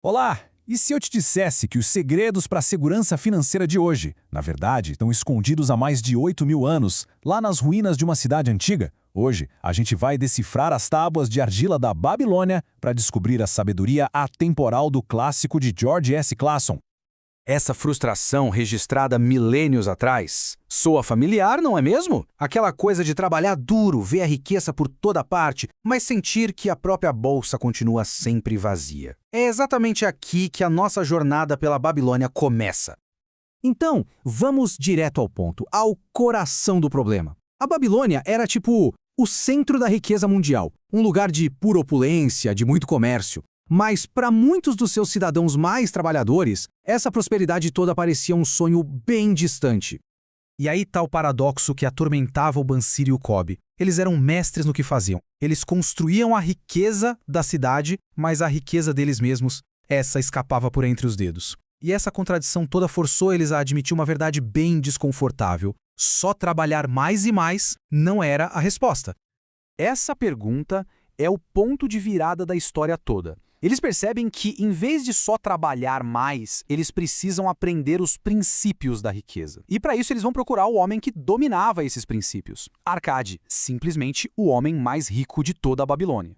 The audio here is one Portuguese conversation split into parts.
Olá! E se eu te dissesse que os segredos para a segurança financeira de hoje, na verdade, estão escondidos há mais de 8.000 anos, lá nas ruínas de uma cidade antiga? Hoje, a gente vai decifrar as tábuas de argila da Babilônia para descobrir a sabedoria atemporal do clássico de George S. Clason. Essa frustração registrada milênios atrás soa familiar, não é mesmo? Aquela coisa de trabalhar duro, ver a riqueza por toda parte, mas sentir que a própria bolsa continua sempre vazia. É exatamente aqui que a nossa jornada pela Babilônia começa. Então, vamos direto ao ponto, ao coração do problema. A Babilônia era tipo o centro da riqueza mundial, um lugar de pura opulência, de muito comércio. Mas, para muitos dos seus cidadãos mais trabalhadores, essa prosperidade toda parecia um sonho bem distante. E aí está o paradoxo que atormentava o Bansir e o Kobe. Eles eram mestres no que faziam. Eles construíam a riqueza da cidade, mas a riqueza deles mesmos, essa escapava por entre os dedos. E essa contradição toda forçou eles a admitir uma verdade bem desconfortável. Só trabalhar mais e mais não era a resposta. Essa pergunta é o ponto de virada da história toda. Eles percebem que, em vez de só trabalhar mais, eles precisam aprender os princípios da riqueza. E para isso eles vão procurar o homem que dominava esses princípios. Arcade, simplesmente o homem mais rico de toda a Babilônia.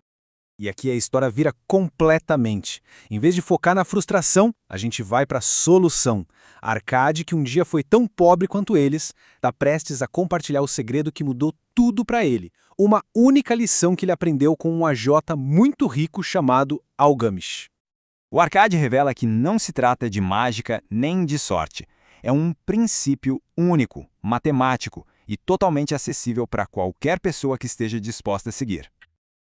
E aqui a história vira completamente. Em vez de focar na frustração, a gente vai para a solução. Arcade, que um dia foi tão pobre quanto eles, está prestes a compartilhar o segredo que mudou tudo para ele. Uma única lição que ele aprendeu com um agiota muito rico chamado Algamish. O Arcade revela que não se trata de mágica nem de sorte. É um princípio único, matemático e totalmente acessível para qualquer pessoa que esteja disposta a seguir.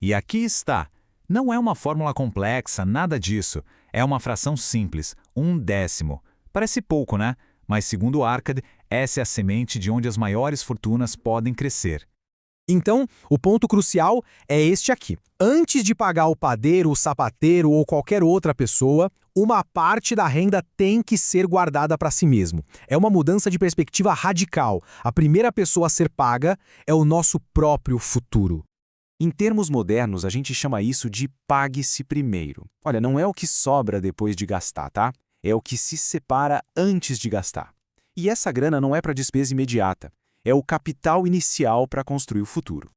E aqui está. Não é uma fórmula complexa, nada disso. É uma fração simples, 1/10. Parece pouco, né? Mas segundo Arcade, essa é a semente de onde as maiores fortunas podem crescer. Então, o ponto crucial é este aqui. Antes de pagar o padeiro, o sapateiro ou qualquer outra pessoa, uma parte da renda tem que ser guardada para si mesmo. É uma mudança de perspectiva radical. A primeira pessoa a ser paga é o nosso próprio futuro. Em termos modernos, a gente chama isso de pague-se primeiro. Olha, não é o que sobra depois de gastar, tá? É o que se separa antes de gastar. E essa grana não é para despesa imediata. É o capital inicial para construir o futuro.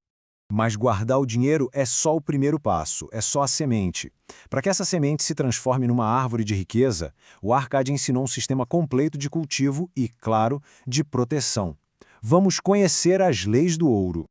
Mas guardar o dinheiro é só o primeiro passo, é só a semente. Para que essa semente se transforme numa árvore de riqueza, o Arcade ensinou um sistema completo de cultivo e, claro, de proteção. Vamos conhecer as leis do ouro.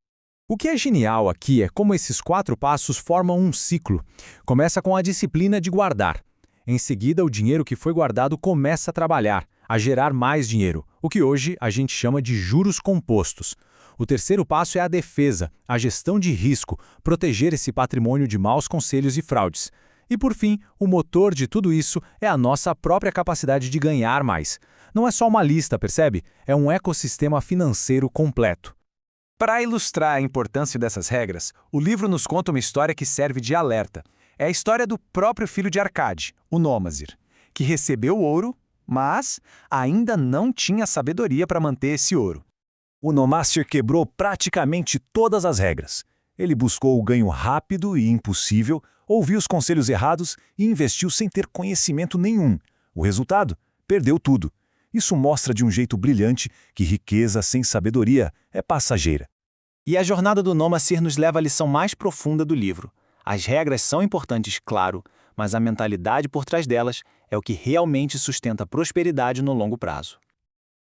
O que é genial aqui é como esses 4 passos formam um ciclo. Começa com a disciplina de guardar. Em seguida, o dinheiro que foi guardado começa a trabalhar, a gerar mais dinheiro, o que hoje a gente chama de juros compostos. O terceiro passo é a defesa, a gestão de risco, proteger esse patrimônio de maus conselhos e fraudes. E por fim, o motor de tudo isso é a nossa própria capacidade de ganhar mais. Não é só uma lista, percebe? É um ecossistema financeiro completo. Para ilustrar a importância dessas regras, o livro nos conta uma história que serve de alerta. É a história do próprio filho de Arcade, o Nômazir, que recebeu o ouro, mas ainda não tinha sabedoria para manter esse ouro. O Nômazir quebrou praticamente todas as regras. Ele buscou o ganho rápido e impossível, ouviu os conselhos errados e investiu sem ter conhecimento nenhum. O resultado? Perdeu tudo. Isso mostra de um jeito brilhante que riqueza sem sabedoria é passageira. E a jornada do Nômazir nos leva à lição mais profunda do livro. As regras são importantes, claro, mas a mentalidade por trás delas é o que realmente sustenta a prosperidade no longo prazo.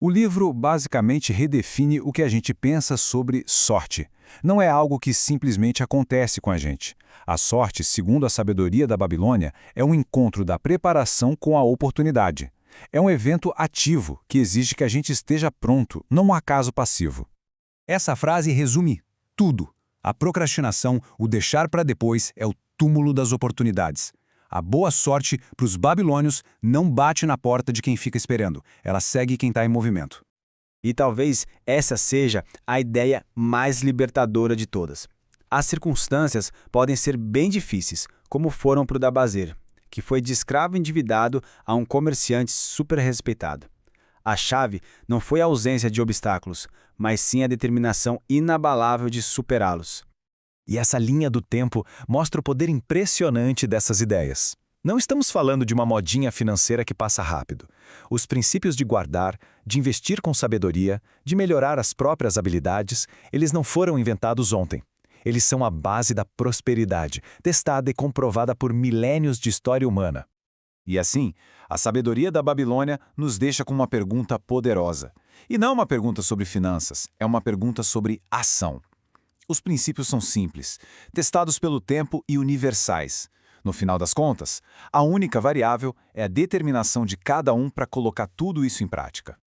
O livro basicamente redefine o que a gente pensa sobre sorte. Não é algo que simplesmente acontece com a gente. A sorte, segundo a sabedoria da Babilônia, é um encontro da preparação com a oportunidade. É um evento ativo que exige que a gente esteja pronto, não um acaso passivo. Essa frase resume tudo. A procrastinação, o deixar para depois, é o túmulo das oportunidades. A boa sorte para os babilônios não bate na porta de quem fica esperando. Ela segue quem está em movimento. E talvez essa seja a ideia mais libertadora de todas. As circunstâncias podem ser bem difíceis, como foram para o Dabazir, que foi de escravo endividado a um comerciante super respeitado. A chave não foi a ausência de obstáculos, mas sim a determinação inabalável de superá-los. E essa linha do tempo mostra o poder impressionante dessas ideias. Não estamos falando de uma modinha financeira que passa rápido. Os princípios de guardar, de investir com sabedoria, de melhorar as próprias habilidades, eles não foram inventados ontem. Eles são a base da prosperidade, testada e comprovada por milênios de história humana. E assim, a sabedoria da Babilônia nos deixa com uma pergunta poderosa. E não uma pergunta sobre finanças, é uma pergunta sobre ação. Os princípios são simples, testados pelo tempo e universais. No final das contas, a única variável é a determinação de cada um para colocar tudo isso em prática.